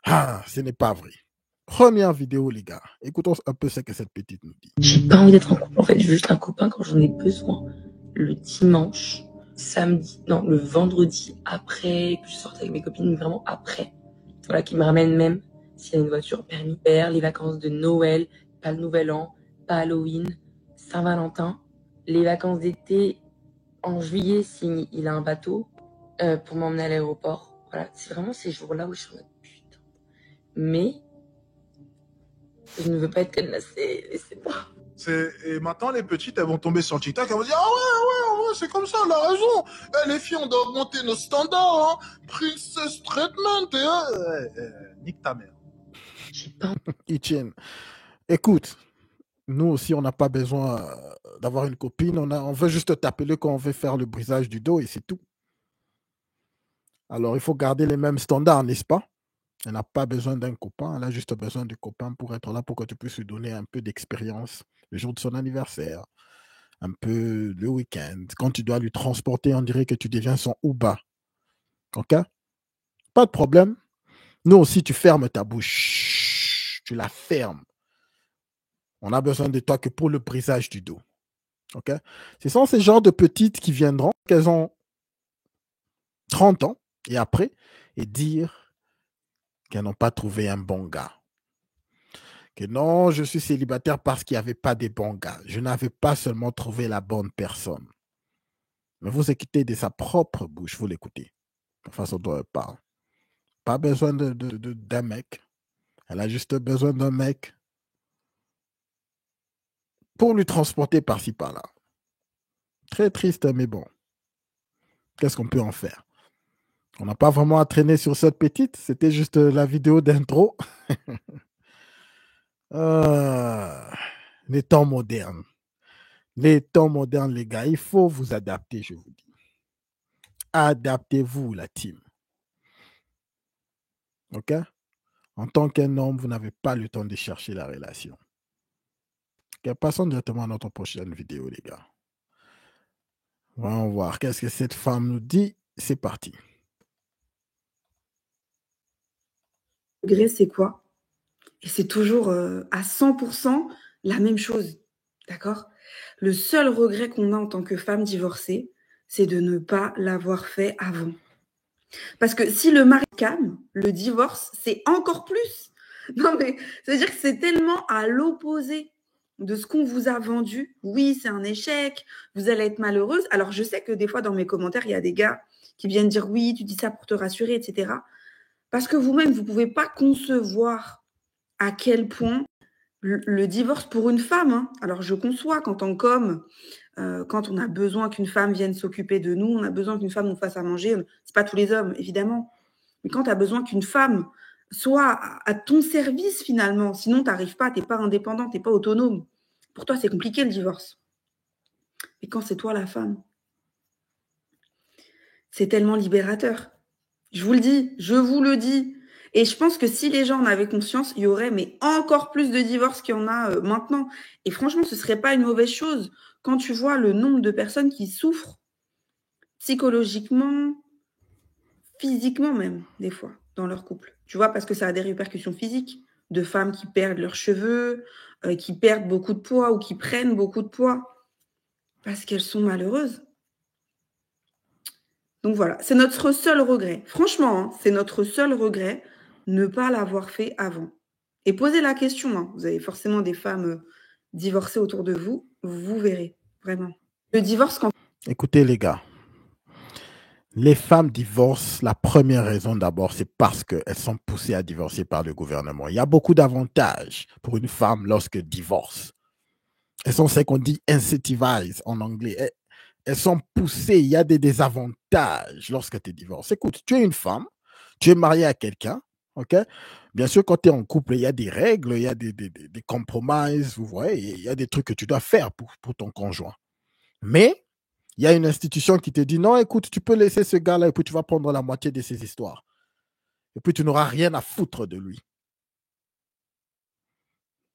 Ah, ce n'est pas vrai. Première vidéo, les gars. Écoutons un peu ce que cette petite nous dit. J'ai pas envie d'être en couple. En fait, je veux juste un copain quand j'en ai besoin. Le dimanche, samedi, non, le vendredi après que je sorte avec mes copines, vraiment après. Voilà, qui me ramène même s'il y a une voiture permis R, les vacances de Noël, pas le Nouvel An, pas Halloween, Saint-Valentin, les vacances d'été en juillet s'il a un bateau pour m'emmener à l'aéroport. Voilà, c'est vraiment ces jours-là où je suis en mode putain. Mais je ne veux pas être cadenassée, laissez-moi. Et maintenant, les petites, elles vont tomber sur TikTok, elles vont dire, ah ouais, c'est comme ça, elle a raison. Les filles, on doit augmenter nos standards, hein. Princess treatment, nique ta mère. J'ai pas Etienne, écoute, nous aussi, on n'a pas besoin d'avoir une copine. On veut juste t'appeler quand on veut faire le brisage du dos et c'est tout. Alors, il faut garder les mêmes standards, n'est-ce pas? Elle n'a pas besoin d'un copain, elle a juste besoin de copain pour être là, pour que tu puisses lui donner un peu d'expérience le jour de son anniversaire, un peu le week-end. Quand tu dois lui transporter, on dirait que tu deviens son Uber. OK? Pas de problème. Nous aussi, tu fermes ta bouche. Tu la fermes. On a besoin de toi que pour le brisage du dos. OK? Ce sont ces genres de petites qui viendront, qu'elles ont 30 ans et après, et dire qu'elles n'ont pas trouvé un bon gars. Que non, je suis célibataire parce qu'il n'y avait pas de bons gars. Je n'avais pas seulement trouvé la bonne personne. Mais vous écoutez de sa propre bouche, vous l'écoutez. La façon dont elle parle. Pas besoin d'un mec. Elle a juste besoin d'un mec pour lui transporter par-ci, par-là. Très triste, mais bon. Qu'est-ce qu'on peut en faire? On n'a pas vraiment à traîner sur cette petite. C'était juste la vidéo d'intro. Les temps modernes. Les temps modernes, les gars. Il faut vous adapter, je vous dis. Adaptez-vous, la team. OK? En tant qu'un homme, vous n'avez pas le temps de chercher la relation. OK? Passons directement à notre prochaine vidéo, les gars. Voyons voir qu'est-ce que cette femme nous dit. C'est parti. Regret, c'est quoi? Et c'est toujours à 100% la même chose. D'accord? Le seul regret qu'on a en tant que femme divorcée, c'est de ne pas l'avoir fait avant. Parce que si le mari calme, le divorce, c'est encore plus. Non, mais c'est-à-dire que c'est tellement à l'opposé de ce qu'on vous a vendu. Oui, c'est un échec, vous allez être malheureuse. Alors, je sais que des fois, dans mes commentaires, il y a des gars qui viennent dire oui, tu dis ça pour te rassurer, etc. Parce que vous-même, vous ne pouvez pas concevoir à quel point le divorce pour une femme, hein, alors je conçois qu'en tant qu'homme, quand on a besoin qu'une femme vienne s'occuper de nous, on a besoin qu'une femme nous fasse à manger, c'est pas tous les hommes, évidemment. Mais quand tu as besoin qu'une femme soit à ton service finalement, sinon tu n'arrives pas, tu n'es pas indépendant, tu n'es pas autonome. Pour toi, c'est compliqué le divorce. Mais quand c'est toi la femme, c'est tellement libérateur. Je vous le dis, je vous le dis. Et je pense que si les gens en avaient conscience, il y aurait mais encore plus de divorces qu'il y en a maintenant. Et franchement, ce ne serait pas une mauvaise chose quand tu vois le nombre de personnes qui souffrent psychologiquement, physiquement même, des fois, dans leur couple. Tu vois, parce que ça a des répercussions physiques, de femmes qui perdent leurs cheveux, qui perdent beaucoup de poids ou qui prennent beaucoup de poids parce qu'elles sont malheureuses. Donc voilà, c'est notre seul regret. Franchement, hein, c'est notre seul regret, ne pas l'avoir fait avant. Et posez la question, hein. Vous avez forcément des femmes divorcées autour de vous, vous verrez, vraiment. Le divorce, quand... Écoutez, les gars. Les femmes divorcent, la première raison d'abord, c'est parce qu'elles sont poussées à divorcer par le gouvernement. Il y a beaucoup d'avantages pour une femme lorsqu'elle divorce. Elles sont ce qu'on dit incentivized en anglais. Elles sont poussées, il y a des désavantages lorsque tu divorces. Écoute, tu es une femme, tu es mariée à quelqu'un, ok? Bien sûr, quand tu es en couple, il y a des règles, il y a des compromises, vous voyez, il y a des trucs que tu dois faire pour ton conjoint. Mais il y a une institution qui te dit non, écoute, tu peux laisser ce gars-là et puis tu vas prendre la moitié de ses histoires. Et puis tu n'auras rien à foutre de lui.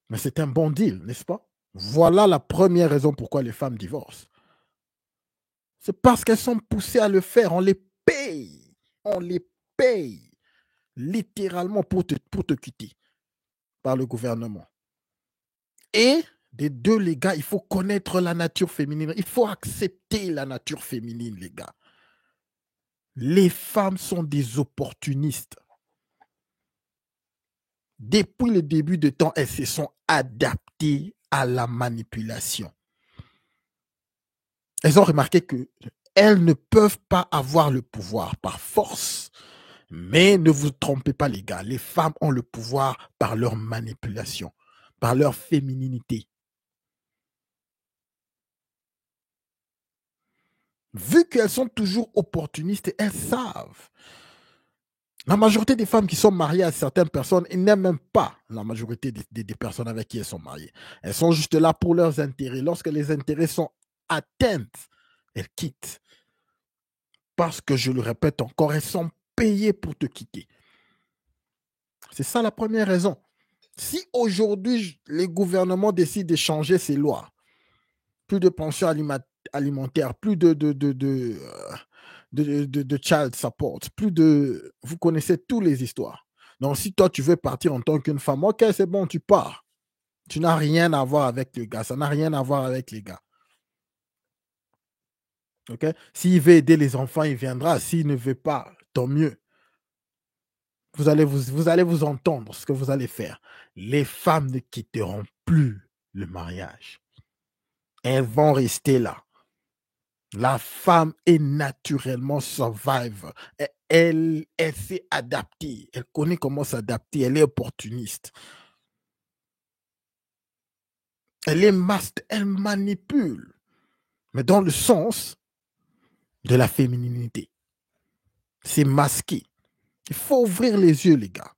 Mais c'est un bon deal, n'est-ce pas? Voilà la première raison pourquoi les femmes divorcent. C'est parce qu'elles sont poussées à le faire. On les paye. On les paye. littéralement pour te quitter par le gouvernement. Et des deux, les gars, il faut connaître la nature féminine. Il faut accepter la nature féminine, les gars. Les femmes sont des opportunistes. Depuis le début de temps, elles se sont adaptées à la manipulation. Elles ont remarqué qu'elles ne peuvent pas avoir le pouvoir par force. Mais ne vous trompez pas, les gars. Les femmes ont le pouvoir par leur manipulation, par leur fémininité. Vu qu'elles sont toujours opportunistes, elles savent. La majorité des femmes qui sont mariées à certaines personnes, elles n'aiment même pas la majorité des personnes avec qui elles sont mariées. Elles sont juste là pour leurs intérêts. Lorsque les intérêts sont atteints, elles quittent. Parce que, je le répète encore, elles sont payées pour te quitter. C'est ça la première raison. Si aujourd'hui, les gouvernements décident de changer ces lois, plus de pensions alimentaires, plus de child support, plus de... Vous connaissez toutes les histoires. Donc, si toi, tu veux partir en tant qu'une femme, ok, c'est bon, tu pars. Tu n'as rien à voir avec les gars. Ça n'a rien à voir avec les gars. Ok? S'il veut aider les enfants, il viendra. S'il ne veut pas, tant mieux. Vous allez vous entendre ce que vous allez faire. Les femmes ne quitteront plus le mariage. Elles vont rester là. La femme est naturellement survivor. Elle s'est adaptée. Elle connaît comment s'adapter. Elle est opportuniste. Elle manipule. Mais dans le sens de la féminité. C'est masqué. Il faut ouvrir les yeux, les gars.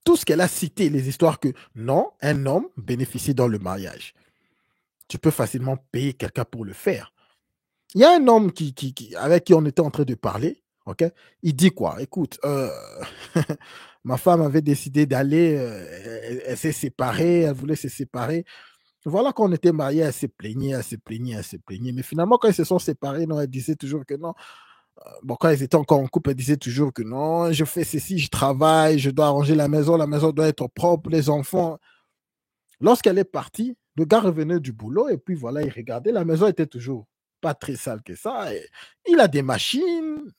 Tout ce qu'elle a cité, les histoires que non, un homme bénéficie dans le mariage. Tu peux facilement payer quelqu'un pour le faire. Il y a un homme avec qui on était en train de parler, ok? Il dit quoi? Écoute, ma femme avait décidé d'aller, elle s'est séparée, elle voulait se séparer. Voilà, quand on était mariés, elle se plaignait. Mais finalement, quand ils se sont séparés, non, elle disait toujours que non. Bon, quand ils étaient encore en couple, elle disait toujours que non, je fais ceci, je travaille, je dois arranger la maison doit être propre, les enfants. Lorsqu'elle est partie, le gars revenait du boulot et puis voilà, il regardait, la maison était toujours pas très sale que ça. Et il a des machines.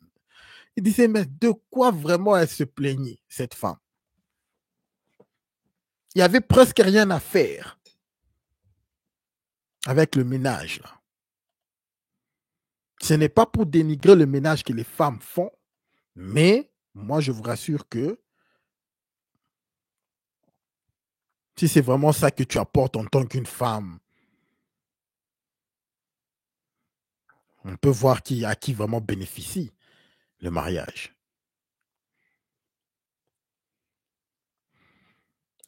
Il disait, mais de quoi vraiment elle se plaignait, cette femme? Il n'y avait presque rien à faire avec le ménage, là. Ce n'est pas pour dénigrer le ménage que les femmes font, mais moi, je vous rassure que si c'est vraiment ça que tu apportes en tant qu'une femme, on peut voir à qui vraiment bénéficie le mariage.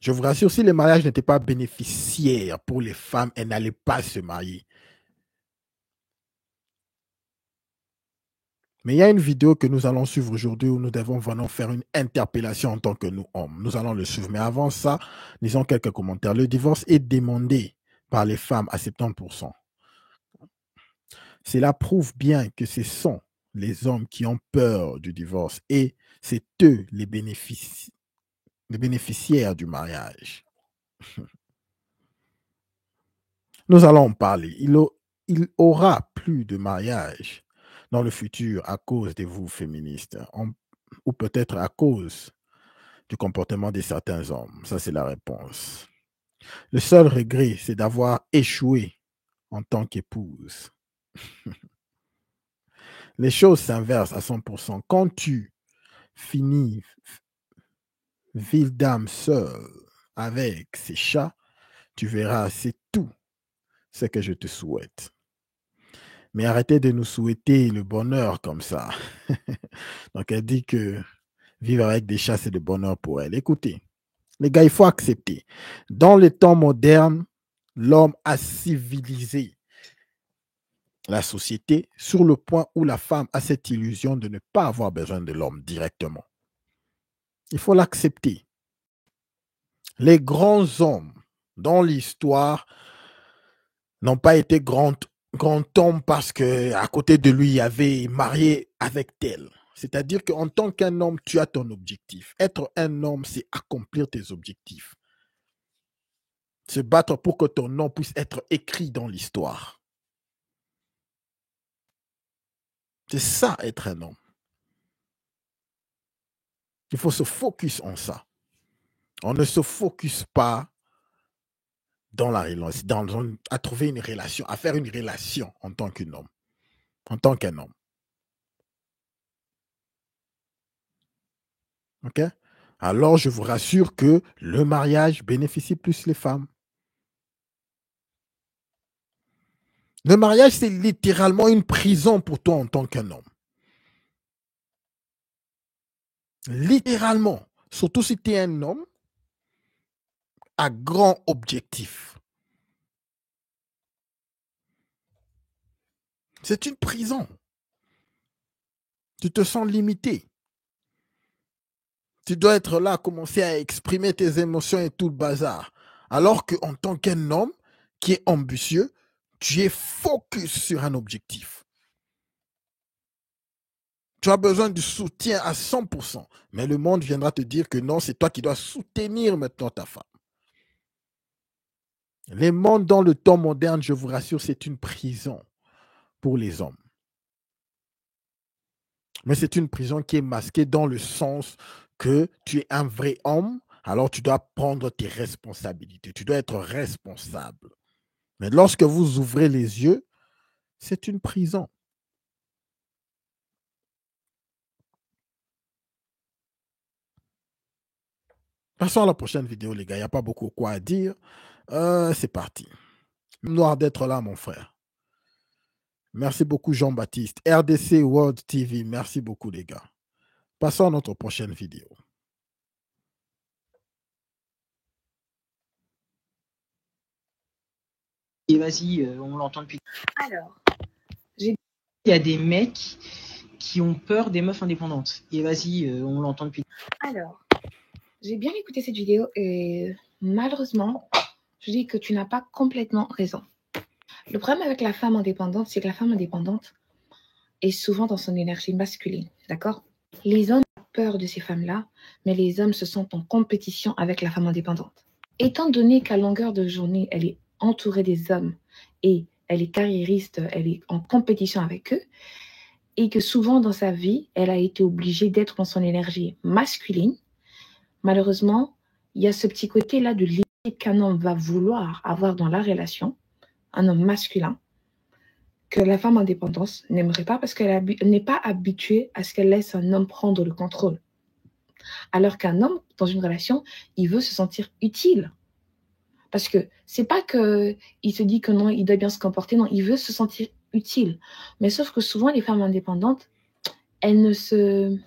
Je vous rassure, si le mariage n'était pas bénéficiaire pour les femmes, elles n'allaient pas se marier. Mais il y a une vidéo que nous allons suivre aujourd'hui où nous devons vraiment faire une interpellation en tant que nous hommes. Nous allons le suivre. Mais avant ça, lisons quelques commentaires. Le divorce est demandé par les femmes à 70%. Cela prouve bien que ce sont les hommes qui ont peur du divorce et c'est eux les bénéficiaires du mariage. Nous allons en parler. Il aura plus de mariage dans le futur à cause de vous féministes, ou peut-être à cause du comportement de certains hommes. Ça, c'est la réponse. Le seul regret, c'est d'avoir échoué en tant qu'épouse. Les choses s'inversent à 100%. Quand tu finis ville d'âme seule avec ses chats, tu verras, c'est tout ce que je te souhaite. Mais arrêtez de nous souhaiter le bonheur comme ça. Donc, elle dit que vivre avec des chats, c'est le bonheur pour elle. Écoutez, les gars, il faut accepter. Dans les temps modernes, l'homme a civilisé la société sur le point où la femme a cette illusion de ne pas avoir besoin de l'homme directement. Il faut l'accepter. Les grands hommes dans l'histoire n'ont pas été grands hommes parce qu'à côté de lui, il y avait marié avec tel. C'est-à-dire qu'en tant qu'un homme, tu as ton objectif. Être un homme, c'est accomplir tes objectifs. Se battre pour que ton nom puisse être écrit dans l'histoire. C'est ça, être un homme. Il faut se focus en ça. On ne se focus pas dans la relation, à trouver une relation, à faire une relation en tant qu'un homme. En tant qu'un homme. OK? Alors, je vous rassure que le mariage bénéficie plus les femmes. Le mariage, c'est littéralement une prison pour toi en tant qu'un homme. Littéralement. Surtout si tu es un homme à grand objectif. C'est une prison. Tu te sens limité. Tu dois être là, commencer à exprimer tes émotions et tout le bazar. Alors qu'en tant qu'un homme qui est ambitieux, tu es focus sur un objectif. Tu as besoin du soutien à 100%. Mais le monde viendra te dire que non, c'est toi qui dois soutenir maintenant ta femme. Les mondes dans le temps moderne, je vous rassure, c'est une prison pour les hommes. Mais c'est une prison qui est masquée dans le sens que tu es un vrai homme, alors tu dois prendre tes responsabilités. Tu dois être responsable. Mais lorsque vous ouvrez les yeux, c'est une prison. Passons à la prochaine vidéo, les gars. Il n'y a pas beaucoup quoi à dire. C'est parti. Noir d'être là, mon frère. Merci beaucoup, Jean-Baptiste. RDC World TV, merci beaucoup, les gars. Passons à notre prochaine vidéo. Et vas-y, on l'entend depuis. Alors, Il y a des mecs qui ont peur des meufs indépendantes. Et vas-y, on l'entend depuis. Alors, j'ai bien écouté cette vidéo et malheureusement, je dis que tu n'as pas complètement raison. Le problème avec la femme indépendante, c'est que la femme indépendante est souvent dans son énergie masculine, d'accord? Les hommes ont peur de ces femmes-là, mais les hommes se sentent en compétition avec la femme indépendante. Étant donné qu'à longueur de journée, elle est entourée des hommes et elle est carriériste, elle est en compétition avec eux, et que souvent dans sa vie, elle a été obligée d'être dans son énergie masculine, malheureusement, il y a ce petit côté-là de limite qu'un homme va vouloir avoir dans la relation, un homme masculin, que la femme indépendante n'aimerait pas parce qu'elle n'est pas habituée à ce qu'elle laisse un homme prendre le contrôle. Alors qu'un homme, dans une relation, il veut se sentir utile. Parce que c'est pas qu'il se dit que non, il doit bien se comporter, non, il veut se sentir utile. Mais sauf que souvent, les femmes indépendantes, elles sont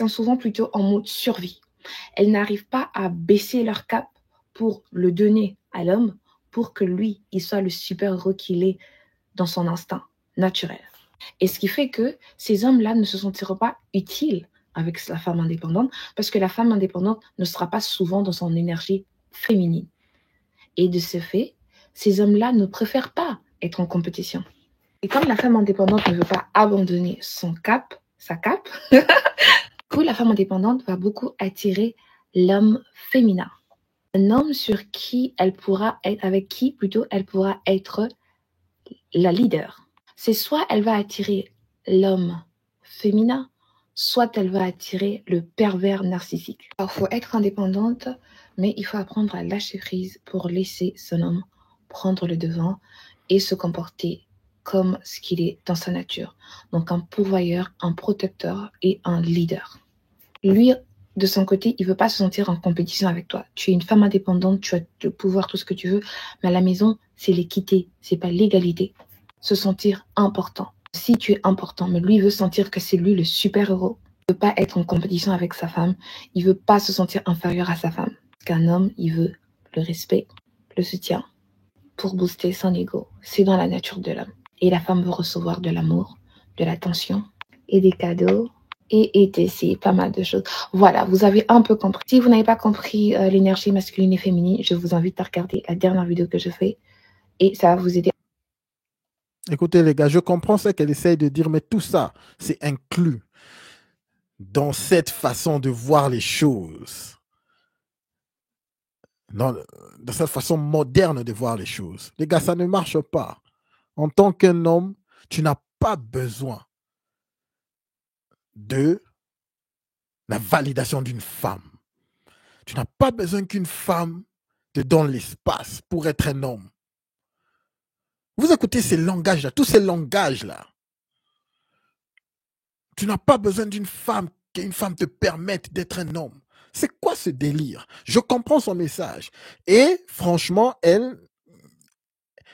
souvent plutôt en mode survie. Elles n'arrivent pas à baisser leur cap pour le donner à l'homme, pour que lui, il soit le super-héros qu'il est dans son instinct naturel. Et ce qui fait que ces hommes-là ne se sentiront pas utiles avec la femme indépendante, parce que la femme indépendante ne sera pas souvent dans son énergie féminine. Et de ce fait, ces hommes-là ne préfèrent pas être en compétition. Et comme la femme indépendante ne veut pas abandonner sa cape, du coup, la femme indépendante va beaucoup attirer l'homme féminin. Un homme avec qui elle pourra être la leader. C'est soit elle va attirer l'homme féminin, soit elle va attirer le pervers narcissique. Alors, il faut être indépendante, mais il faut apprendre à lâcher prise pour laisser son homme prendre le devant et se comporter comme ce qu'il est dans sa nature. Donc un pourvoyeur, un protecteur et un leader. Lui, de son côté, il ne veut pas se sentir en compétition avec toi. Tu es une femme indépendante, tu as le pouvoir, tout ce que tu veux, mais à la maison, c'est l'équité, c'est pas l'égalité. Se sentir important. Si tu es important, mais lui veut sentir que c'est lui le super-héros, il ne veut pas être en compétition avec sa femme, il ne veut pas se sentir inférieur à sa femme. Parce qu'un homme, il veut le respect, le soutien, pour booster son ego. C'est dans la nature de l'homme. Et la femme veut recevoir de l'amour, de l'attention et des cadeaux. Et etc. Pas mal de choses. Voilà, vous avez un peu compris. Si vous n'avez pas compris l'énergie masculine et féminine, je vous invite à regarder la dernière vidéo que je fais et ça va vous aider. Écoutez, les gars, je comprends ce qu'elle essaye de dire, mais tout ça, c'est inclus dans cette façon de voir les choses, dans cette façon moderne de voir les choses. Les gars, ça ne marche pas. En tant qu'un homme, tu n'as pas besoin de la validation d'une femme. Tu n'as pas besoin qu'une femme te donne l'espace pour être un homme. Vous écoutez ces langages-là, tous ces langages-là. Tu n'as pas besoin d'une femme, qu'une femme te permette d'être un homme. C'est quoi ce délire? Je comprends son message. Et franchement, elle,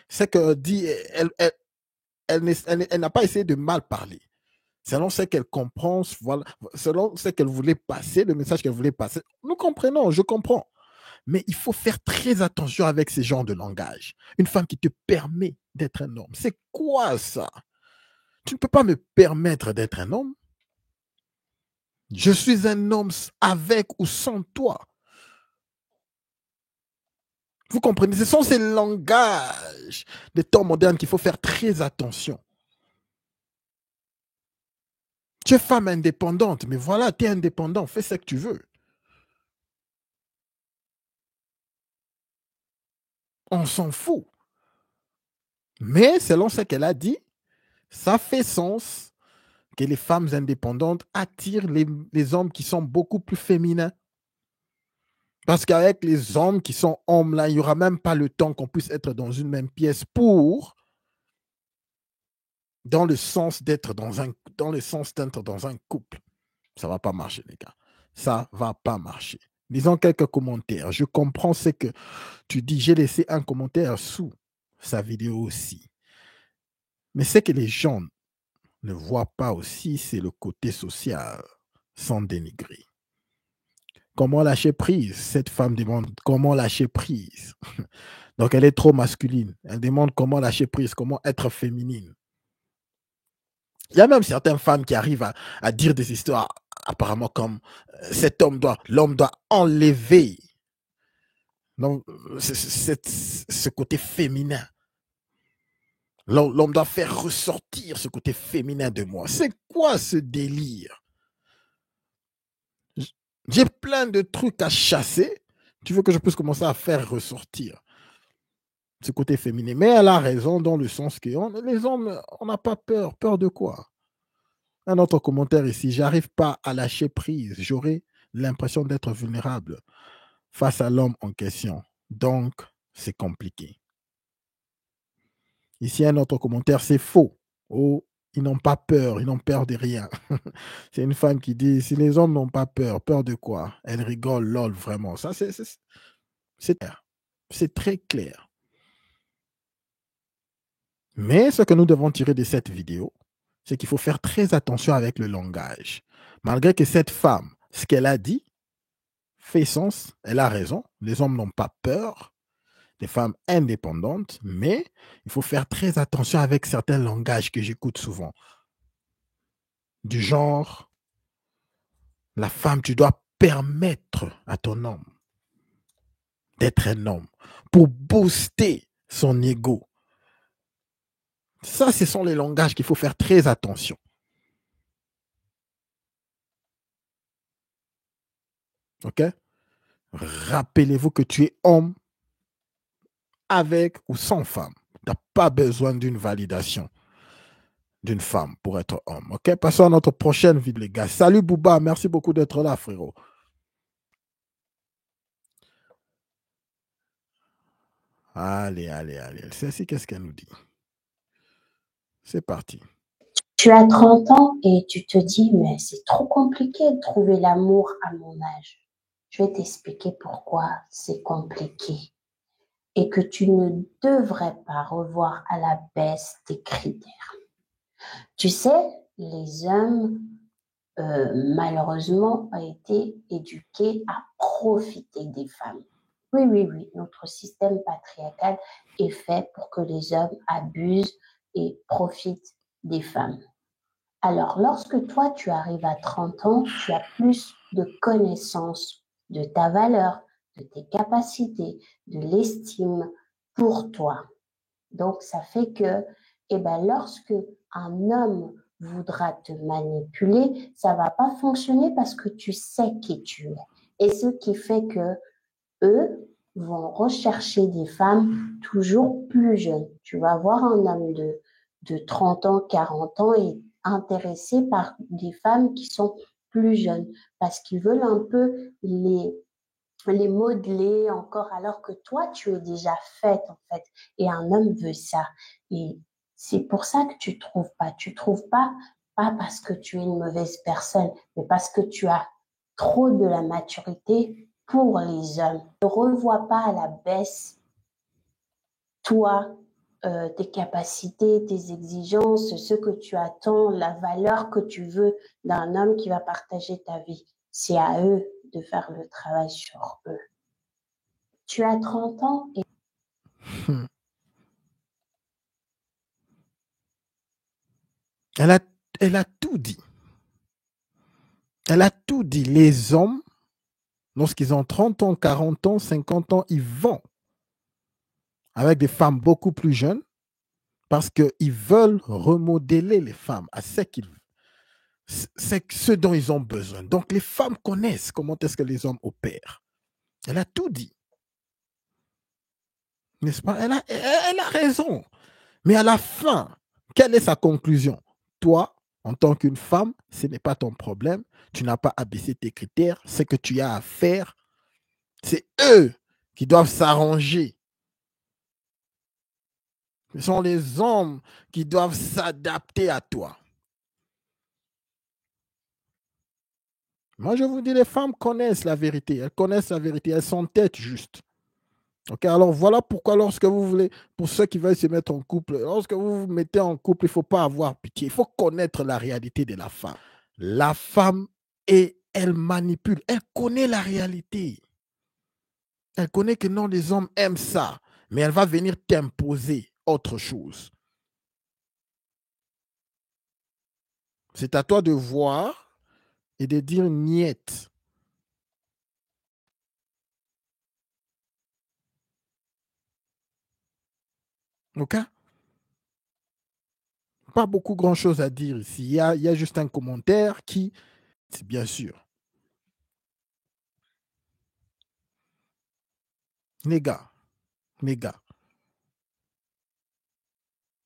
c'est que dit, elle n'a pas essayé de mal parler. Selon ce qu'elle comprend, voilà, selon ce qu'elle voulait passer, le message qu'elle voulait passer, nous comprenons, je comprends. Mais il faut faire très attention avec ces genres de langage. Une femme qui te permet d'être un homme. C'est quoi ça? Tu ne peux pas me permettre d'être un homme. Je suis un homme avec ou sans toi. Vous comprenez? Ce sont ces langages des temps modernes qu'il faut faire très attention. Tu es femme indépendante, mais voilà, tu es indépendant, fais ce que tu veux. On s'en fout. Mais selon ce qu'elle a dit, ça fait sens que les femmes indépendantes attirent les hommes qui sont beaucoup plus féminins. Parce qu'avec les hommes qui sont hommes, là, il n'y aura même pas le temps qu'on puisse être dans une même pièce dans le sens d'être dans un couple. Ça ne va pas marcher, les gars. Ça ne va pas marcher. Disons quelques commentaires. Je comprends ce que tu dis. J'ai laissé un commentaire sous sa vidéo aussi. Mais ce que les gens ne voient pas aussi, c'est le côté social, sans dénigrer. Comment lâcher prise? Cette femme demande comment lâcher prise. Donc, elle est trop masculine. Elle demande comment lâcher prise, comment être féminine. Il y a même certaines femmes qui arrivent à dire des histoires apparemment comme l'homme doit enlever ce côté féminin. L'homme doit faire ressortir ce côté féminin de moi. C'est quoi ce délire? J'ai plein de trucs à chasser. Tu veux que je puisse commencer à faire ressortir ce côté féminin? Mais elle a raison dans le sens que les hommes, on n'a pas peur. Peur de quoi? Un autre commentaire ici. J'arrive pas à lâcher prise. J'aurais l'impression d'être vulnérable face à l'homme en question. Donc, c'est compliqué. Ici, un autre commentaire. C'est faux. Oh, ils n'ont pas peur. Ils n'ont peur de rien. C'est une femme qui dit, si les hommes n'ont pas peur, peur de quoi? Elle rigole, lol, vraiment. Ça, c'est clair. C'est très clair. Mais ce que nous devons tirer de cette vidéo, c'est qu'il faut faire très attention avec le langage. Malgré que cette femme, ce qu'elle a dit, fait sens, elle a raison. Les hommes n'ont pas peur des femmes indépendantes, mais il faut faire très attention avec certains langages que j'écoute souvent. Du genre, la femme, tu dois permettre à ton homme d'être un homme pour booster son ego. Ça, ce sont les langages qu'il faut faire très attention. OK? Rappelez-vous que tu es homme avec ou sans femme. Tu n'as pas besoin d'une validation d'une femme pour être homme. OK? Passons à notre prochaine vidéo, les gars. Salut Bouba, merci beaucoup d'être là, frérot. Allez. Celle-ci, qu'est-ce qu'elle nous dit? C'est parti. Tu as 30 ans et tu te dis, mais c'est trop compliqué de trouver l'amour à mon âge. Je vais t'expliquer pourquoi c'est compliqué et que tu ne devrais pas revoir à la baisse tes critères. Tu sais, les hommes, malheureusement, ont été éduqués à profiter des femmes. Oui, notre système patriarcal est fait pour que les hommes abusent et profitent des femmes. Alors, lorsque toi, tu arrives à 30 ans, tu as plus de connaissance de ta valeur, de tes capacités, de l'estime pour toi. Donc, ça fait que Et bien, lorsque un homme voudra te manipuler, ça va pas fonctionner parce que tu sais qui tu es. Et ce qui fait que eux vont rechercher des femmes toujours plus jeunes. Tu vas voir un homme de 30 ans, 40 ans et intéressé par des femmes qui sont plus jeunes parce qu'ils veulent un peu les modeler encore alors que toi, tu es déjà faite en fait. Et un homme veut ça. Et c'est pour ça que tu trouves pas. Tu trouves pas parce que tu es une mauvaise personne, mais parce que tu as trop de la maturité pour les hommes. Ne revois pas à la baisse, toi, tes capacités, tes exigences, ce que tu attends, la valeur que tu veux d'un homme qui va partager ta vie. C'est à eux de faire le travail sur eux. Tu as 30 ans et Elle a tout dit. Elle a tout dit. Les hommes, lorsqu'ils ont 30 ans, 40 ans, 50 ans, ils vont avec des femmes beaucoup plus jeunes parce qu'ils veulent remodeler les femmes à c'est ce dont ils ont besoin. Donc, les femmes connaissent comment est-ce que les hommes opèrent. Elle a tout dit. N'est-ce pas? Elle a raison. Mais à la fin, quelle est sa conclusion? Toi, en tant qu'une femme, ce n'est pas ton problème. Tu n'as pas abaissé tes critères. Ce que tu as à faire, c'est eux qui doivent s'arranger. Ce sont les hommes qui doivent s'adapter à toi. Moi, je vous dis, les femmes connaissent la vérité. Elles connaissent la vérité. Elles sont têtes justes. Ok, alors voilà pourquoi lorsque vous voulez, pour ceux qui veulent se mettre en couple, lorsque vous vous mettez en couple, il ne faut pas avoir pitié. Il faut connaître la réalité de la femme. La femme, elle manipule. Elle connaît la réalité. Elle connaît que non, les hommes aiment ça. Mais elle va venir t'imposer autre chose. C'est à toi de voir et de dire niet. Ok? Pas beaucoup grand-chose à dire ici. Il y a juste un commentaire qui, c'est bien sûr. Les gars,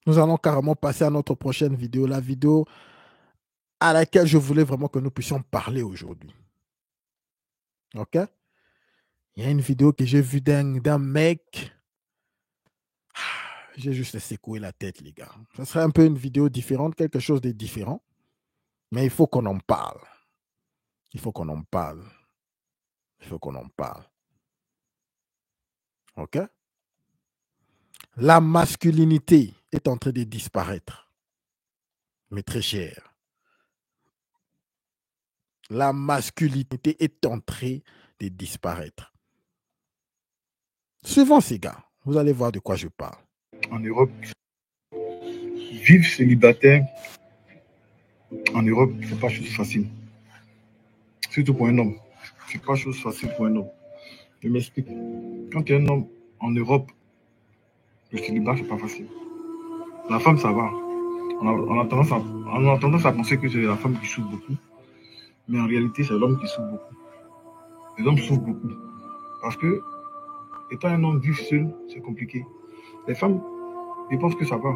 nous allons carrément passer à notre prochaine vidéo, la vidéo à laquelle je voulais vraiment que nous puissions parler aujourd'hui. Ok? Il y a une vidéo que j'ai vue d'un mec. J'ai juste secoué la tête, les gars. Ça serait un peu une vidéo différente, quelque chose de différent. Mais il faut qu'on en parle. Il faut qu'on en parle. Il faut qu'on en parle. Ok? La masculinité est en train de disparaître. Mais très cher. La masculinité est en train de disparaître. Suivant ces gars, vous allez voir de quoi je parle. En Europe, vivre célibataire en Europe, c'est pas chose facile. Surtout pour un homme. C'est pas chose facile pour un homme. Je m'explique. Quand tu es un homme en Europe, le célibat, c'est pas facile. La femme, ça va. On a tendance à penser que c'est la femme qui souffre beaucoup. Mais en réalité, c'est l'homme qui souffre beaucoup. Les hommes souffrent beaucoup. Parce que, étant un homme vivre seul, c'est compliqué. Les femmes, ils pensent que ça va.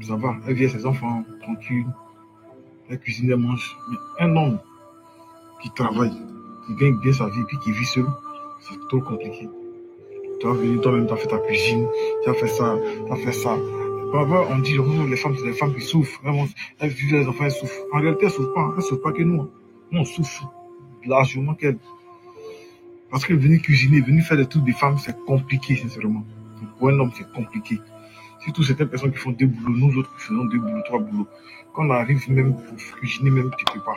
Ça va. Elle vit avec ses enfants, tranquille. Elle cuisine, elle mange. Mais un homme qui travaille, qui gagne bien sa vie, puis qui vit seul, c'est trop compliqué. Tu vas venir toi-même, tu as fait ta cuisine, tu as fait ça, tu as fait ça. Parfois, on dit, les femmes, c'est les femmes qui souffrent. Vraiment, elles vivent les enfants, elles souffrent. En réalité, elles ne souffrent pas. Elles ne souffrent pas que nous. Nous, on souffre largement qu'elles. Parce que venir cuisiner, venir faire des trucs des femmes, c'est compliqué, sincèrement. Pour un homme, c'est compliqué. Surtout certaines personnes qui font 2 boulots, nous autres qui faisons 2 boulots, 3 boulots. Quand on arrive même pour cuisiner, même tu ne peux pas.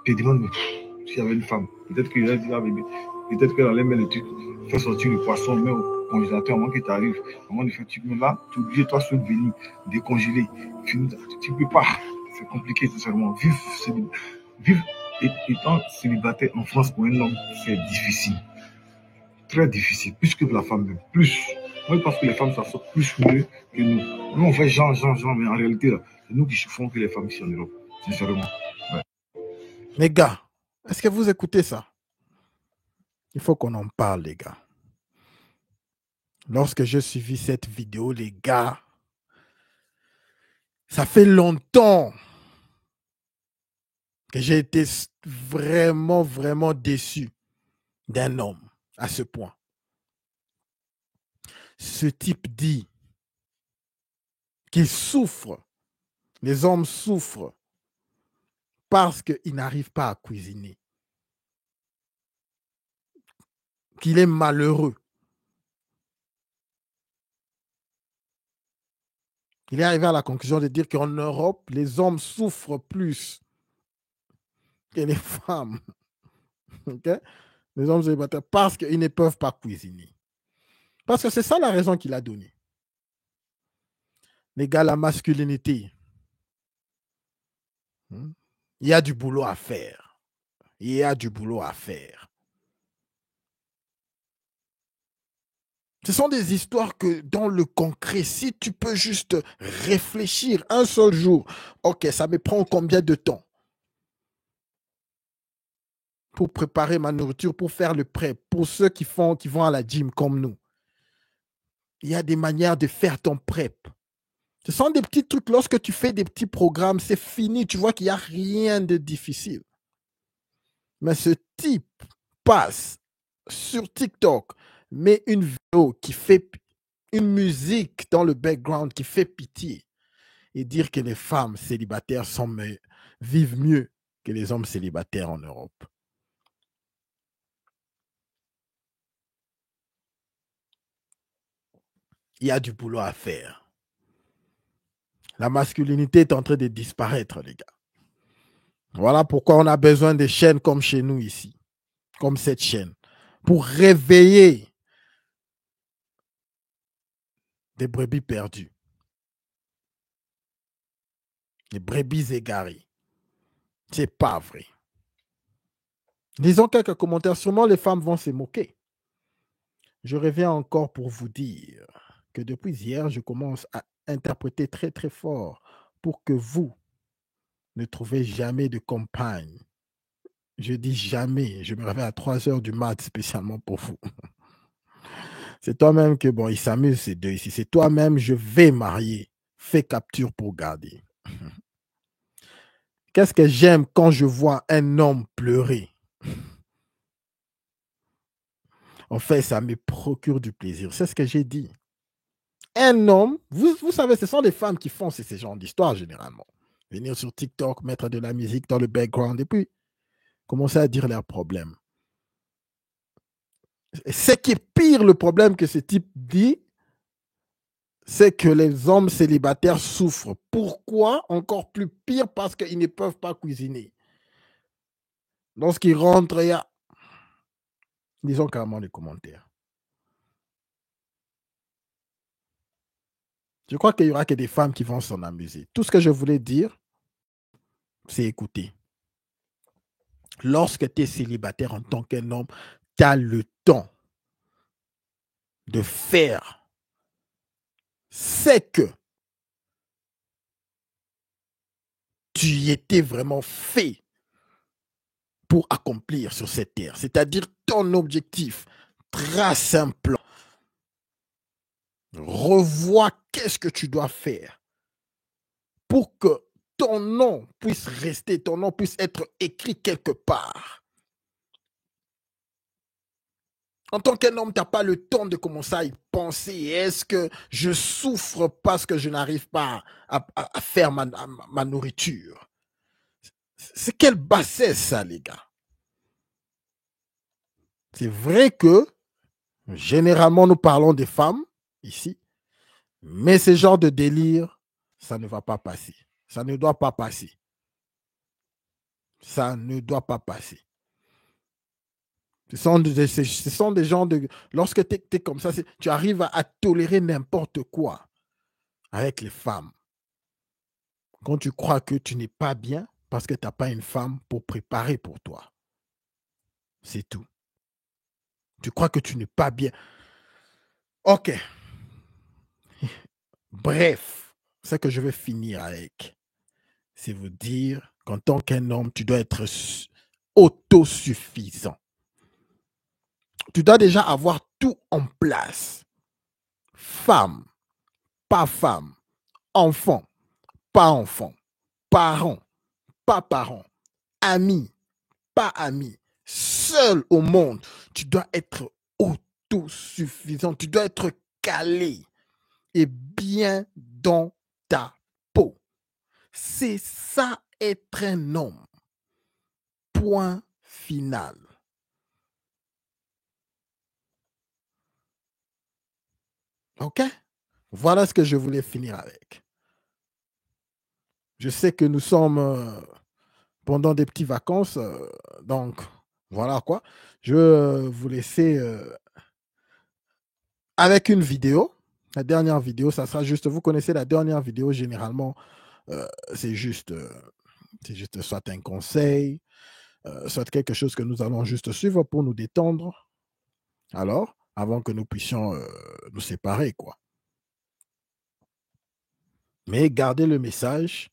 Tu te demandes, s'il y avait une femme, peut-être qu'elle allait dire, bébé, peut-être qu'elle allait mettre le truc, faire sortir le poisson, mettre au congélateur, avant qu'il t'arrive, avant de faire tu mais là, tu es obligé, toi seul, venir décongeler. Tu ne peux pas. C'est compliqué, sincèrement. Vivre étant célibataire en France pour un homme, c'est difficile. Très difficile, plus que pour la femme même. Plus. Moi, je pense que les femmes s'en sortent plus mieux que nous. Nous, on fait genre, mais en réalité, là, c'est nous qui souffrons que les femmes ici en Europe. Sincèrement. Ouais. Les gars, est-ce que vous écoutez ça? Il faut qu'on en parle, les gars. Lorsque j'ai suivi cette vidéo, les gars, ça fait longtemps que j'ai été vraiment, vraiment déçu d'un homme à ce point. Ce type dit qu'il souffre, les hommes souffrent parce qu'ils n'arrivent pas à cuisiner, qu'il est malheureux. Il est arrivé à la conclusion de dire qu'en Europe, les hommes souffrent plus que les femmes. Okay? Les hommes célibataires parce qu'ils ne peuvent pas cuisiner. Parce que c'est ça la raison qu'il a donnée. Les gars, la masculinité, il y a du boulot à faire. Il y a du boulot à faire. Ce sont des histoires que dans le concret, si tu peux juste réfléchir un seul jour, ok, ça me prend combien de temps pour préparer ma nourriture, pour faire le prêt, pour ceux qui vont à la gym comme nous. Il y a des manières de faire ton prep. Ce sont des petits trucs. Lorsque tu fais des petits programmes, c'est fini. Tu vois qu'il n'y a rien de difficile. Mais ce type passe sur TikTok, met une vidéo qui fait une musique dans le background qui fait pitié et dire que les femmes célibataires vivent mieux que les hommes célibataires en Europe. Il y a du boulot à faire. La masculinité est en train de disparaître, les gars. Voilà pourquoi on a besoin de chaînes comme chez nous ici, comme cette chaîne, pour réveiller des brebis perdues, des brebis égarées. C'est pas vrai. Disons quelques commentaires. Sûrement, les femmes vont se moquer. Je reviens encore pour vous dire que depuis hier, je commence à interpréter très, très fort pour que vous ne trouviez jamais de compagne. Je dis jamais. Je me réveille à 3 heures du mat spécialement pour vous. C'est toi-même que, bon, ils s'amusent ces deux ici. C'est toi-même, je vais marier. Fais capture pour garder. Qu'est-ce que j'aime quand je vois un homme pleurer? En fait, ça me procure du plaisir. C'est ce que j'ai dit. Un homme, vous savez, ce sont les femmes qui font ces genres d'histoires généralement. Venir sur TikTok, mettre de la musique dans le background et puis commencer à dire leurs problèmes. Ce qui est pire, le problème que ce type dit, c'est que les hommes célibataires souffrent. Pourquoi? Encore plus pire, parce qu'ils ne peuvent pas cuisiner. Lorsqu'ils rentrent, il y a... Disons carrément les commentaires. Je crois qu'il n'y aura que des femmes qui vont s'en amuser. Tout ce que je voulais dire, c'est écouter. Lorsque tu es célibataire en tant qu'un homme, tu as le temps de faire ce que tu étais vraiment fait pour accomplir sur cette terre. C'est-à-dire ton objectif. Trace un plan. Revois qu'est-ce que tu dois faire pour que ton nom puisse rester, ton nom puisse être écrit quelque part. En tant qu'un homme, tu n'as pas le temps de commencer à y penser. Est-ce que je souffre parce que je n'arrive pas à faire ma nourriture? C'est quelle bassesse ça, les gars? C'est vrai que, généralement, nous parlons des femmes, ici, mais ce genre de délire, ça ne va pas passer. Ça ne doit pas passer. Ça ne doit pas passer. Ce sont des gens de... Lorsque tu es comme ça, tu arrives à tolérer n'importe quoi avec les femmes. Quand tu crois que tu n'es pas bien parce que tu n'as pas une femme pour préparer pour toi. C'est tout. Tu crois que tu n'es pas bien. Ok. Bref, ce que je vais finir avec, c'est vous dire qu'en tant qu'un homme, tu dois être autosuffisant. Tu dois déjà avoir tout en place. Femme, pas femme. Enfant, pas enfant. Parent, pas parent. Ami, pas ami. Seul au monde, tu dois être autosuffisant. Tu dois être calé et bien dans ta peau. C'est ça être un homme. Point final. OK? Voilà ce que je voulais finir avec. Je sais que nous sommes pendant des petites vacances, donc voilà quoi. Je vais vous laisser avec une vidéo. La dernière vidéo, ça sera juste, vous connaissez la dernière vidéo, généralement, c'est juste soit un conseil, soit quelque chose que nous allons juste suivre pour nous détendre. Alors, avant que nous puissions nous séparer, quoi. Mais gardez le message.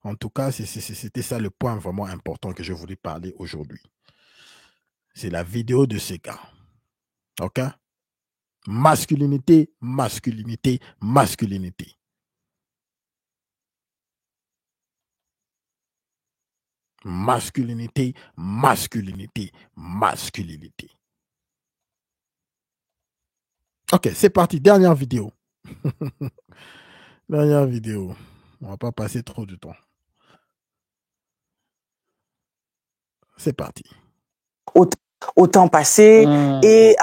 En tout cas, c'était ça le point vraiment important que je voulais parler aujourd'hui. C'est la vidéo de ces gars. OK? Masculinité, masculinité, masculinité. Masculinité, masculinité, masculinité. OK, c'est parti. Dernière vidéo. Dernière vidéo. On va pas passer trop de temps. C'est parti. Au temps passé et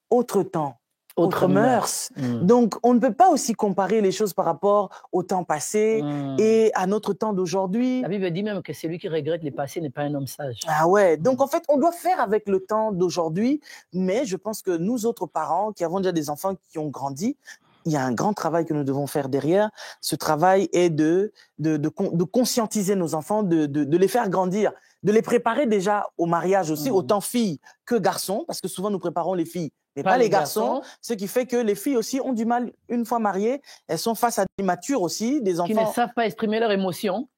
autre temps, autres mœurs. Donc, on ne peut pas aussi comparer les choses par rapport au temps passé et à notre temps d'aujourd'hui. La Bible dit même que celui qui regrette le passé n'est pas un homme sage. Ah ouais, donc en fait, on doit faire avec le temps d'aujourd'hui, mais je pense que nous autres parents qui avons déjà des enfants qui ont grandi, il y a un grand travail que nous devons faire derrière. Ce travail est de conscientiser nos enfants, de les faire grandir, de les préparer déjà au mariage aussi, autant filles que garçons, parce que souvent nous préparons les filles, mais pas les garçons, ce qui fait que les filles aussi ont du mal, une fois mariées, elles sont face à des matures aussi, des enfants qui ne savent pas exprimer leurs émotions,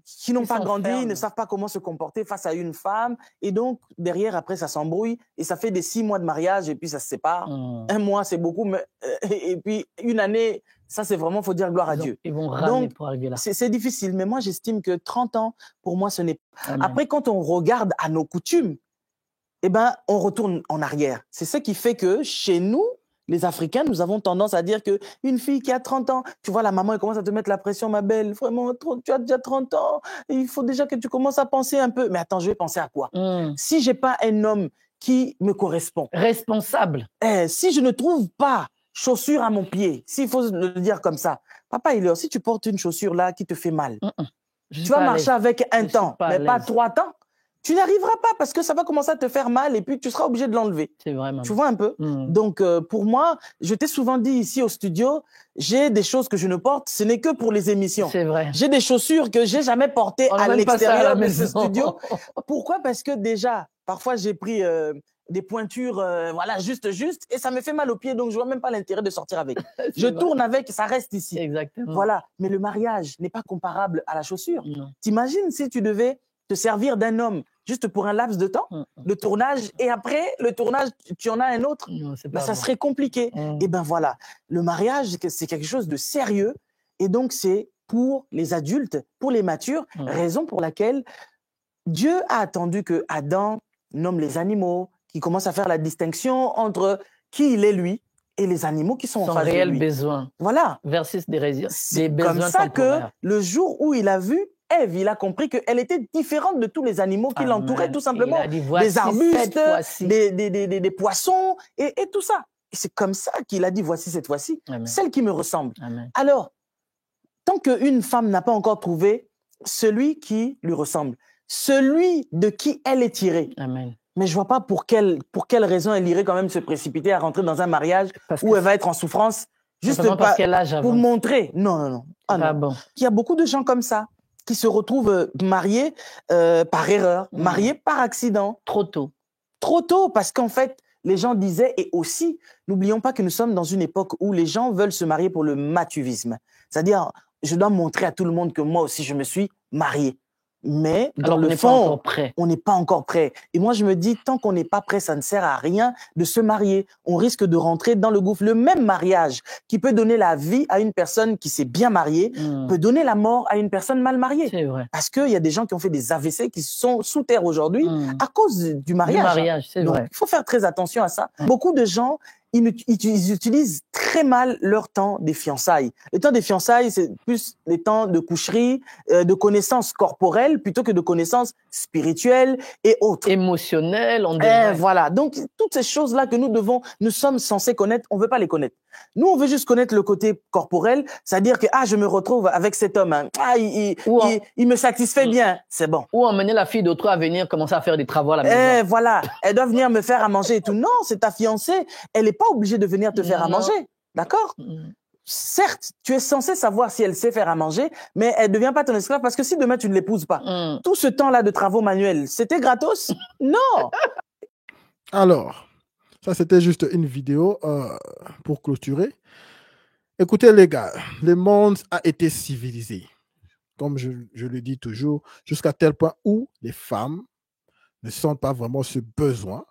qui n'ont pas grandi, ils ne savent pas comment se comporter face à une femme, et donc derrière après ça s'embrouille, et ça fait des 6 mois de mariage, et puis ça se sépare. 1 mois c'est beaucoup, mais, et puis 1 année, ça c'est vraiment, faut dire gloire à Dieu. Ils vont ramener pour arriver là. C'est difficile, mais moi j'estime que 30 ans, pour moi ce n'est pas. Après quand on regarde à nos coutumes, eh ben, on retourne en arrière. C'est ce qui fait que chez nous, les Africains, nous avons tendance à dire qu'une fille qui a 30 ans, tu vois, la maman, elle commence à te mettre la pression, ma belle, vraiment, tu as déjà 30 ans, il faut déjà que tu commences à penser un peu. Mais attends, je vais penser à quoi? Si je n'ai pas un homme qui me correspond. Responsable. Si je ne trouve pas chaussure à mon pied, s'il faut le dire comme ça, papa, il est si tu portes une chaussure là qui te fait mal, tu vas marcher avec un temps, mais pas 3 temps. Tu n'arriveras pas parce que ça va commencer à te faire mal et puis tu seras obligé de l'enlever. C'est vrai, maman. Tu vois un peu? Donc, pour moi, je t'ai souvent dit ici au studio, j'ai des choses que je ne porte, ce n'est que pour les émissions. C'est vrai. J'ai des chaussures que j'ai jamais portées à l'extérieur de ce studio. Pourquoi? Parce que déjà, parfois, j'ai pris des pointures, voilà, juste, et ça me fait mal aux pieds, donc je vois même pas l'intérêt de sortir avec. Je tourne avec, ça reste ici. Exactement. Voilà. Mais le mariage n'est pas comparable à la chaussure. T'imagines si tu devais te servir d'un homme juste pour un laps de temps, le tournage, et après le tournage, tu en as un autre, ça serait compliqué. Et ben voilà, le mariage, c'est quelque chose de sérieux, et donc c'est pour les adultes, pour les matures, raison pour laquelle Dieu a attendu que Adam nomme les animaux, qui commence à faire la distinction entre qui il est lui et les animaux qui sont en face de lui. Son réel besoin. Voilà. Versus des besoins. C'est comme ça que le jour où il a vu Ève, il a compris qu'elle était différente de tous les animaux qui l'entouraient, tout simplement. Des arbustes, des poissons, et tout ça. Et c'est comme ça qu'il a dit, voici cette fois-ci, celle qui me ressemble. Amen. Alors, tant qu'une femme n'a pas encore trouvé celui qui lui ressemble, celui de qui elle est tirée, Amen. Mais je vois pas pour quelle raison elle irait quand même se précipiter à rentrer dans un mariage où elle va être en souffrance, juste pour montrer. Non. Ah non. Bon. Il y a beaucoup de gens comme ça qui se retrouvent mariés par erreur, mariés par accident. Trop tôt. Trop tôt, parce qu'en fait, les gens disaient, et aussi, n'oublions pas que nous sommes dans une époque où les gens veulent se marier pour le matuvisme. C'est-à-dire, je dois montrer à tout le monde que moi aussi, je me suis marié. Mais dans le fond, on n'est pas encore prêt. Et moi, je me dis, tant qu'on n'est pas prêt, ça ne sert à rien de se marier. On risque de rentrer dans le gouffre. Le même mariage qui peut donner la vie à une personne qui s'est bien mariée peut donner la mort à une personne mal mariée. C'est vrai. Parce qu'il y a des gens qui ont fait des AVC qui sont sous terre aujourd'hui à cause du mariage. C'est Donc, vrai. il faut faire très attention à ça. Beaucoup de gens, ils utilisent très mal leur temps des fiançailles. Le temps des fiançailles, c'est plus les temps de coucherie, de connaissances corporelles plutôt que de connaissances spirituelles et autres. Émotionnelles, on dirait. Voilà. Donc, toutes ces choses-là que nous sommes censés connaître, on veut pas les connaître. Nous, on veut juste connaître le côté corporel, c'est-à-dire que, je me retrouve avec cet homme, hein. Il me satisfait bien, c'est bon. Ou emmener la fille d'autrui à venir commencer à faire des travaux à la maison. Voilà. Elle doit venir me faire à manger et tout. Non, c'est ta fiancée. Elle n'est pas obligée de venir te faire à manger. D'accord? Certes, tu es censé savoir si elle sait faire à manger, mais elle ne devient pas ton esclave parce que si demain tu ne l'épouses pas, tout ce temps-là de travaux manuels, c'était gratos? Non. Alors, ça c'était juste une vidéo pour clôturer. Écoutez les gars, le monde a été civilisé, comme je le dis toujours, jusqu'à tel point où les femmes ne sentent pas vraiment ce besoin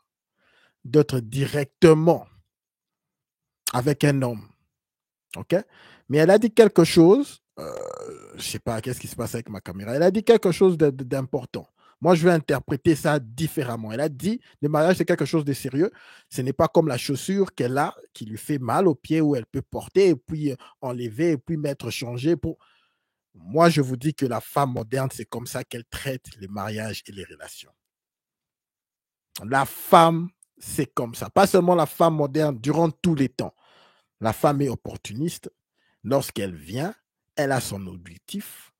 d'être directement avec un homme. OK? Mais elle a dit quelque chose, je sais pas, qu'est-ce qui se passe avec ma caméra? Elle a dit quelque chose d'important. Moi, je vais interpréter ça différemment. Elle a dit, le mariage, c'est quelque chose de sérieux. Ce n'est pas comme la chaussure qu'elle a, qui lui fait mal au pied, où elle peut porter, et puis enlever, et puis mettre, changer. Moi, je vous dis que la femme moderne, c'est comme ça qu'elle traite les mariages et les relations. La femme, c'est comme ça. Pas seulement la femme moderne, durant tous les temps. La femme est opportuniste. Lorsqu'elle vient, elle a son objectif.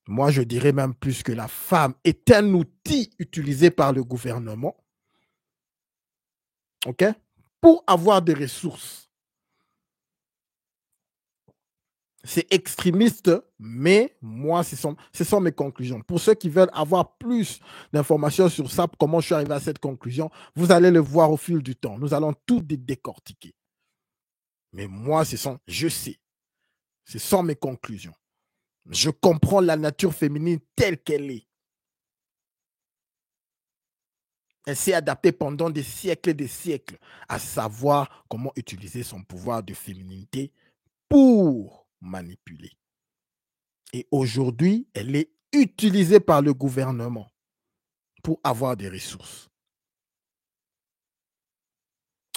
Moi, je dirais même plus que la femme est un outil utilisé par le gouvernement, OK, pour avoir des ressources. C'est extrémiste, mais moi, ce sont mes conclusions. Pour ceux qui veulent avoir plus d'informations sur ça, comment je suis arrivé à cette conclusion, vous allez le voir au fil du temps. Nous allons tout décortiquer. Mais moi, je sais. Ce sont mes conclusions. Je comprends la nature féminine telle qu'elle est. Elle s'est adaptée pendant des siècles et des siècles à savoir comment utiliser son pouvoir de féminité pour manipuler. Et aujourd'hui, elle est utilisée par le gouvernement pour avoir des ressources.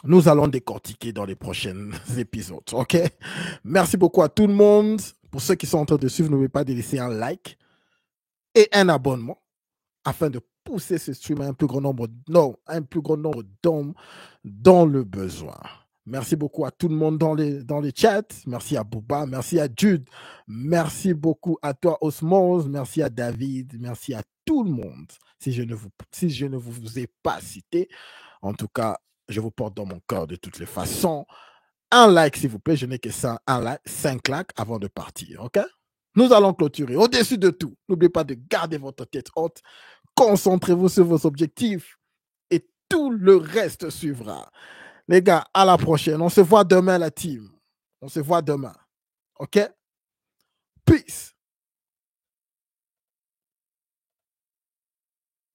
Nous allons décortiquer dans les prochains épisodes, OK? Merci beaucoup à tout le monde. Pour ceux qui sont en train de suivre, n'oubliez pas de laisser un like et un abonnement afin de pousser ce stream à un plus grand nombre d'hommes dans le besoin. Merci beaucoup à tout le monde dans les chats. Merci à Bouba, merci à Jude, merci beaucoup à toi Osmose, merci à David, merci à tout le monde. Si je ne vous ai pas cité, en tout cas, je vous porte dans mon cœur de toutes les façons. Un like, s'il vous plaît. Je n'ai que ça, un like, 5 likes avant de partir, OK? Nous allons clôturer. Au-dessus de tout, n'oubliez pas de garder votre tête haute. Concentrez-vous sur vos objectifs et tout le reste suivra. Les gars, à la prochaine. On se voit demain, la team. On se voit demain. OK? Peace.